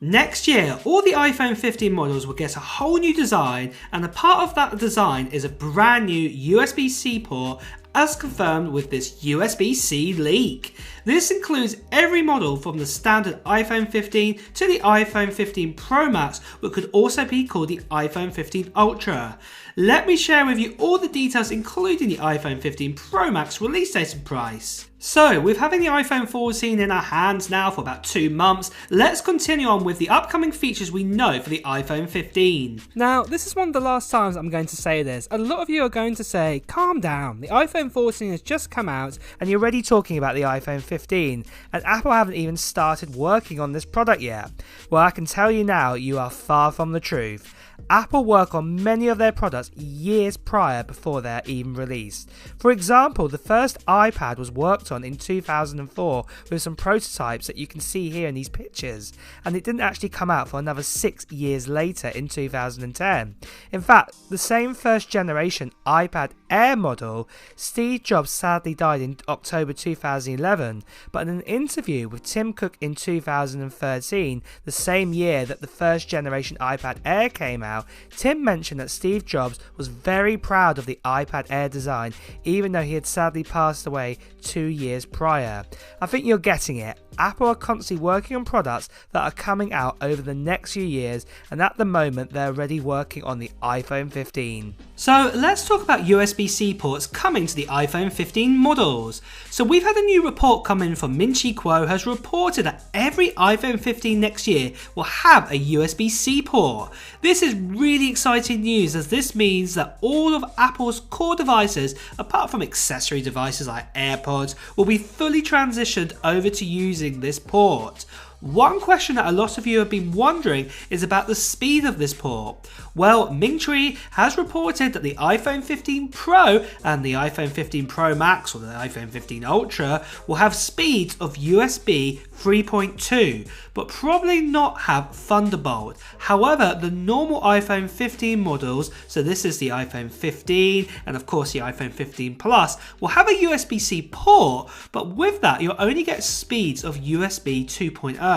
Next year, all the iPhone 15 models will get a whole new design, and a part of that design is a brand new USB-C port, as confirmed with this USB-C leak. This includes every model from the standard iPhone 15 to the iPhone 15 Pro Max, which could also be called the iPhone 15 Ultra. Let me share with you all the details, including the iPhone 15 Pro Max release date and price. So, with having the iPhone 14 in our hands now for about 2 months, let's continue on with the upcoming features we know for the iPhone 15. Now, this is one of the last times I'm going to say this. A lot of you are going to say, calm down, the iPhone 14 has just come out and you're already talking about the iPhone 15, and Apple haven't even started working on this product yet. Well, I can tell you now, you are far from the truth. Apple work on many of their products years prior before they're even released. For example, the first iPad was worked on in 2004 with some prototypes that you can see here in these pictures, and it didn't actually come out for another 6 years later in 2010. In fact, the same first generation iPad Air model, Steve Jobs sadly died in October 2011, but in an interview with Tim Cook in 2013, the same year that the first generation iPad Air came out, Tim mentioned that Steve Jobs was very proud of the iPad Air design, even though he had sadly passed away 2 years prior. I think you're getting it. Apple are constantly working on products that are coming out over the next few years, and at the moment they're already working on the iPhone 15. So let's talk about USB-C ports coming to the iPhone 15 models. So we've had a new report come in from Min Chi Kuo, has reported that every iPhone 15 next year will have a USB-C port. This is really exciting news, as this means that all of Apple's core devices, apart from accessory devices like AirPods, will be fully transitioned over to using this port. One question that a lot of you have been wondering is about the speed of this port. Well, Ming Chi has reported that the iPhone 15 Pro and the iPhone 15 Pro Max or the iPhone 15 Ultra will have speeds of USB 3.2, but probably not have Thunderbolt. However, the normal iPhone 15 models, so this is the iPhone 15 and of course the iPhone 15 Plus, will have a USB-C port, but with that you'll only get speeds of USB 2.0.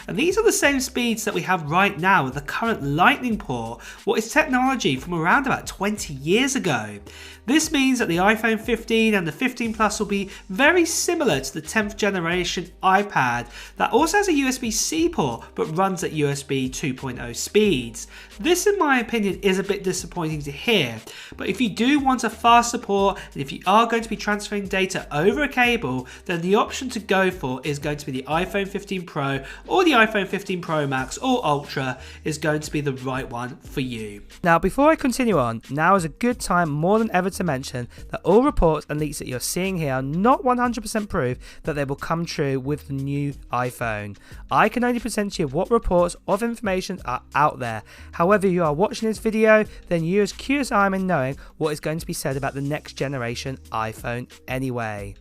And these are the same speeds that we have right now with the current Lightning port, what is technology from around about 20 years ago. This means that the iPhone 15 and the 15 Plus will be very similar to the 10th generation iPad that also has a USB-C port but runs at USB 2.0 speeds. This, in my opinion, is a bit disappointing to hear, but if you do want a faster port and if you are going to be transferring data over a cable, then the option to go for is going to be the iPhone 15 Pro or the iPhone 15 Pro Max or Ultra is going to be the right one for you. Now, before I continue on, now is a good time more than ever to mention that all reports and leaks that you're seeing here are not 100% proof that they will come true with the new iPhone. I can only present to you what reports of information are out there. However, you are watching this video, then you're as curious as I am in knowing what is going to be said about the next generation iPhone anyway.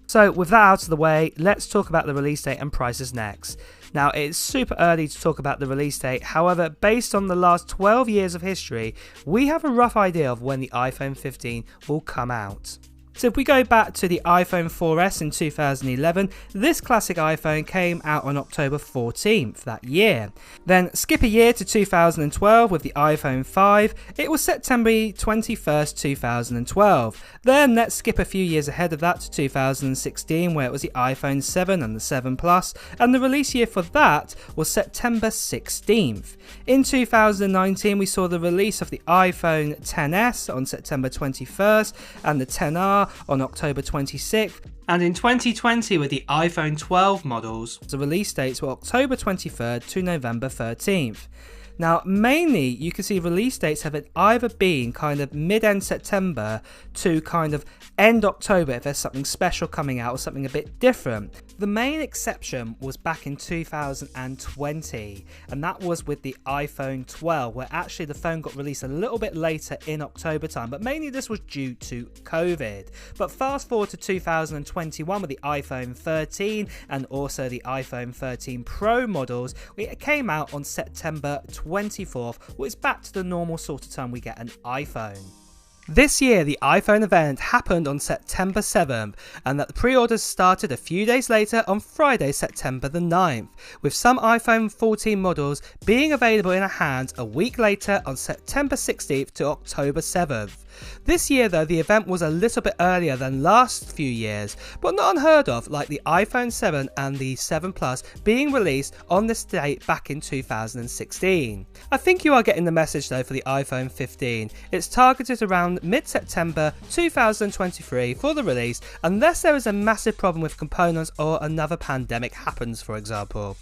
So with that out of the way, let's talk about the release date and prices next. Now, it's super early to talk about the release date, however, based on the last 12 years of history, we have a rough idea of when the iPhone 15 will come out. So if we go back to the iPhone 4S in 2011, this classic iPhone came out on October 14th that year. Then skip a year to 2012 with the iPhone 5, it was September 21st, 2012. Then let's skip a few years ahead of that to 2016 where it was the iPhone 7 and the 7 Plus, and the release year for that was September 16th. In 2019 we saw the release of the iPhone XS on September 21st and the XR on October 26th, and in 2020 with the iPhone 12 models, the release dates were October 23rd to November 13th. Now, mainly you can see release dates have either been kind of mid-end September to kind of end October if there's something special coming out or something a bit different. The main exception was back in 2020, and that was with the iPhone 12, where actually the phone got released a little bit later in October time, but mainly this was due to COVID. But fast forward to 2021 with the iPhone 13 and also the iPhone 13 Pro models, it came out on September 24th, which is back to the normal sort of time we get an iPhone. This year, the iPhone event happened on September 7th, and that the pre-orders started a few days later on Friday, September the 9th, with some iPhone 14 models being available in our hands a week later on September 16th to October 7th. This year though, the event was a little bit earlier than last few years, but not unheard of, like the iPhone 7 and the 7 Plus being released on this date back in 2016. I think you are getting the message though for the iPhone 15. It's targeted around mid-September 2023 for the release, unless there is a massive problem with components or another pandemic happens, for example.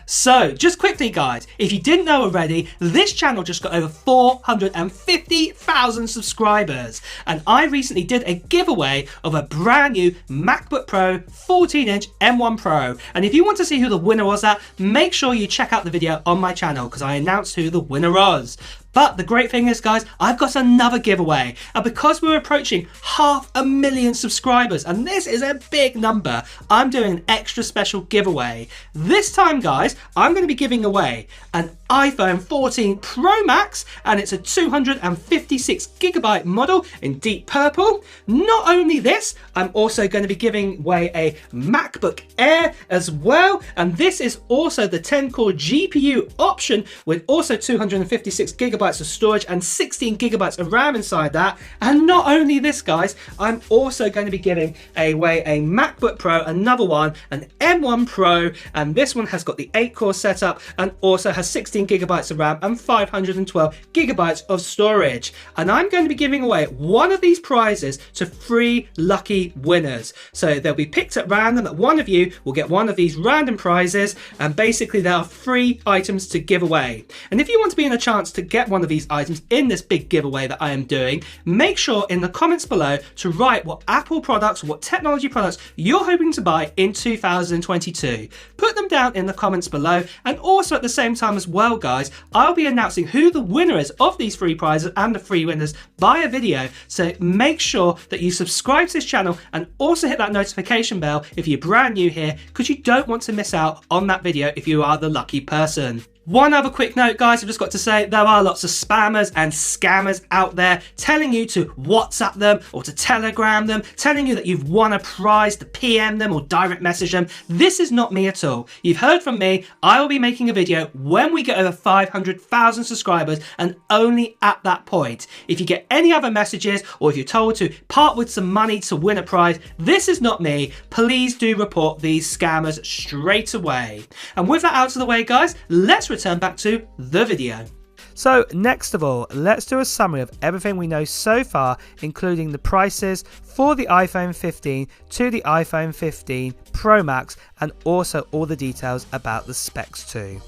So, just quickly guys, if you didn't know already, this channel just got over 450,000 subscribers, and I recently did a giveaway of a brand new MacBook Pro 14-inch M1 Pro, and if you want to see who the winner was make sure you check out the video on my channel because I announced who the winner was. But the great thing is, guys, I've got another giveaway, and because we're approaching 500,000 subscribers, and this is a big number, I'm doing an extra special giveaway. This time, guys, I'm going to be giving away an iPhone 14 Pro Max, and it's a 256GB model in deep purple. Not only this, I'm also going to be giving away a MacBook Air as well, and this is also the 10-core GPU option with also 256GB of storage and 16GB of RAM inside that. And not only this, guys, I'm also going to be giving away a MacBook Pro, another one, an M1 Pro, and this one has got the 8-core setup and also has 16GB of RAM and 512GB of storage. And I'm going to be giving away one of these prizes to 3 lucky winners. So they'll be picked at random, that one of you will get one of these random prizes, and basically there are 3 items to give away. And if you want to be in a chance to get one of these items in this big giveaway that I am doing, make sure in the comments below to write what Apple products, what technology products you're hoping to buy in 2022. Put them down in the comments below, and also at the same time as well, guys, I'll be announcing who the winner is of these 3 prizes and the 3 winners by a video, so make sure that you subscribe to this channel and also hit that notification bell if you're brand new here, because you don't want to miss out on that video if you are the lucky person. One other quick note, guys, I've just got to say there are lots of spammers and scammers out there telling you to WhatsApp them or to Telegram them, telling you that you've won a prize, to PM them or direct message them. This is not me at all. You've heard from me. I will be making a video when we get over 500,000 subscribers, and only at that point. If you get any other messages or if you're told to part with some money to win a prize, this is not me. Please do report these scammers straight away. And with that out of the way, guys, let's return back to the video. So next of all, let's do a summary of everything we know so far, including the prices for the iPhone 15 to the iPhone 15 Pro Max, and also all the details about the specs too.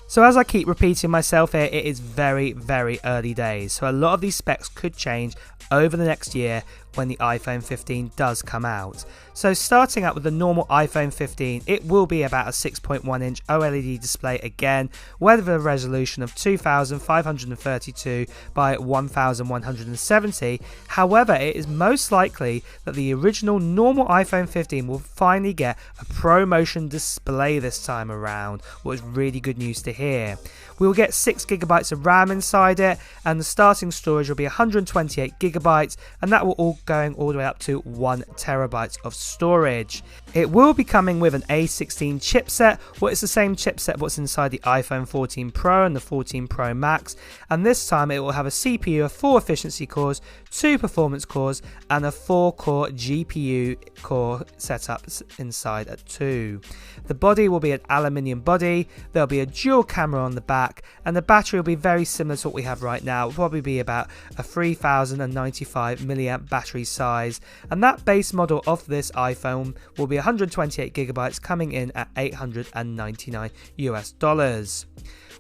So as I keep repeating myself here, it is very, very early days, so a lot of these specs could change over the next year when the iPhone 15 does come out. So starting out with the normal iPhone 15, it will be about a 6.1-inch OLED display again, with a resolution of 2532 by 1170. However, it is most likely that the original normal iPhone 15 will finally get a ProMotion display this time around, which is really good news to hear. We will get 6GB of RAM inside it, and the starting storage will be 128GB, and that will all going all the way up to 1TB of storage. It will be coming with an A16 chipset, it's the same chipset what's inside the iPhone 14 Pro and the 14 Pro Max, and this time it will have a CPU of 4 efficiency cores, 2 performance cores, and a 4-core GPU core setup inside at 2. The body will be an aluminium body, there'll be a dual camera on the back, and the battery will be very similar to what we have right now. It will probably be about a 3095 milliamp battery size, and that base model of this iPhone will be 128GB, coming in at $899 US.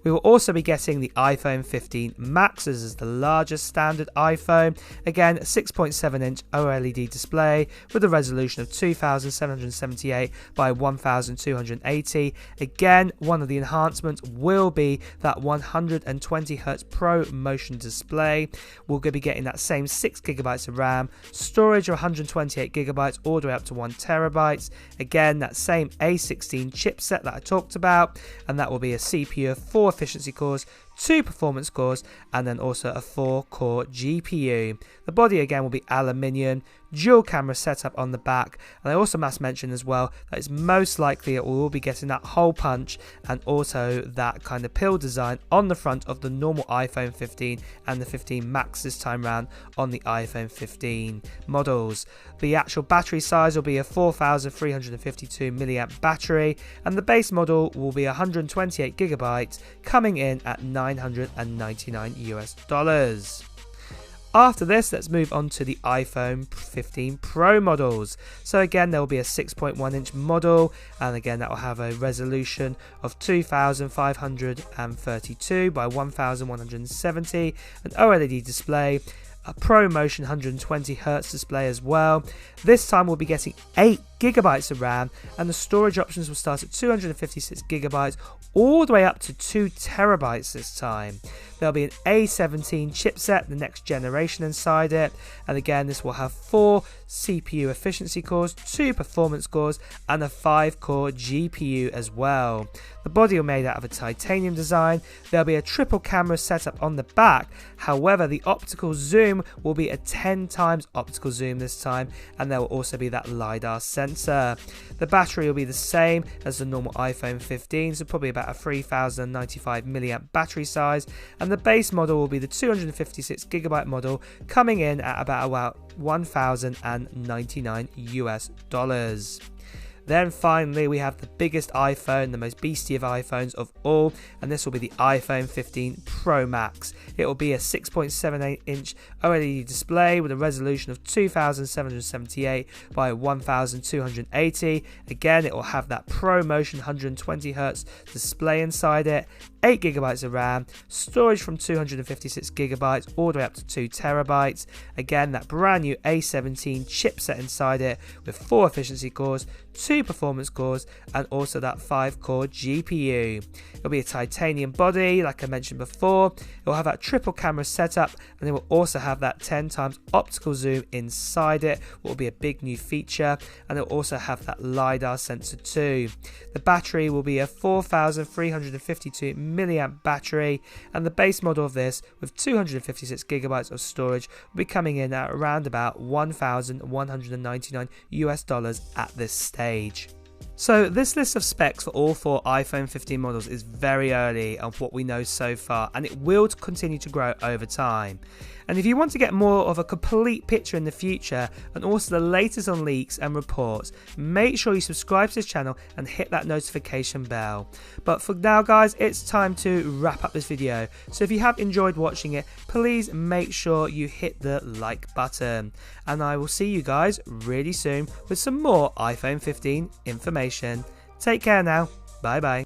We will also be getting the iPhone 15 Max. This is the largest standard iPhone. Again, a 6.7-inch OLED display with a resolution of 2778 by 1280. Again, one of the enhancements will be that 120Hz ProMotion display. We're going to be getting that same 6GB of RAM, storage of 128GB all the way up to 1TB. Again, that same A16 chipset that I talked about, and that will be a CPU of 4 efficiency cores, 2 performance cores, and then also a 4-core GPU. The body again will be aluminium, dual camera setup on the back, and I also must mention as well that it's most likely it will be getting that hole punch and also that kind of pill design on the front of the normal iPhone 15 and the 15 Max this time round on the iPhone 15 models. The actual battery size will be a 4352 milliamp battery, and the base model will be 128 gigabytes, coming in at $999 US. After this, let's move on to the iPhone 15 Pro models. So again, there will be a 6.1 inch model, and again that will have a resolution of 2532 by 1170, an OLED display, a ProMotion 120Hz display as well. This time we'll be getting 8 gigabytes of RAM, and the storage options will start at 256 gigabytes all the way up to 2 terabytes this time. There'll be an A17 chipset, the next generation, inside it, and again this will have 4 CPU efficiency cores, 2 performance cores, and a 5-core GPU as well. The body will be made out of a titanium design. There'll be a triple camera setup on the back, however the optical zoom will be a 10 times optical zoom this time, and there will also be that LiDAR sensor. The battery will be the same as the normal iPhone 15, so probably about a 3095 milliamp battery size, and the base model will be the 256 gigabyte model, coming in at about $1,099 US. Then finally we have the biggest iPhone, the most beastie of iPhones of all, and this will be the iPhone 15 Pro Max. It will be a 6.78 inch OLED display with a resolution of 2778 by 1280. Again, it will have that ProMotion 120Hz display inside it, 8 gigabytes of RAM, storage from 256 gigabytes all the way up to 2 terabytes. Again, that brand new A17 chipset inside it with 4 efficiency cores, 2 performance cores, and also that 5-core GPU. It'll be a titanium body, like I mentioned before. It will have that triple camera setup, and it will also have that 10 times optical zoom inside it, what will be a big new feature, and it will also have that LiDAR sensor too. The battery will be a 4352 milliamp battery, and the base model of this with 256 gigabytes of storage will be coming in at around about $1,199 US at this stage. So this list of specs for all 4 iPhone 15 models is very early of what we know so far, and it will continue to grow over time. And if you want to get more of a complete picture in the future and also the latest on leaks and reports, make sure you subscribe to this channel and hit that notification bell. But for now guys, it's time to wrap up this video. So if you have enjoyed watching it, please make sure you hit the like button. And I will see you guys really soon with some more iPhone 15 information. Take care now. Bye bye.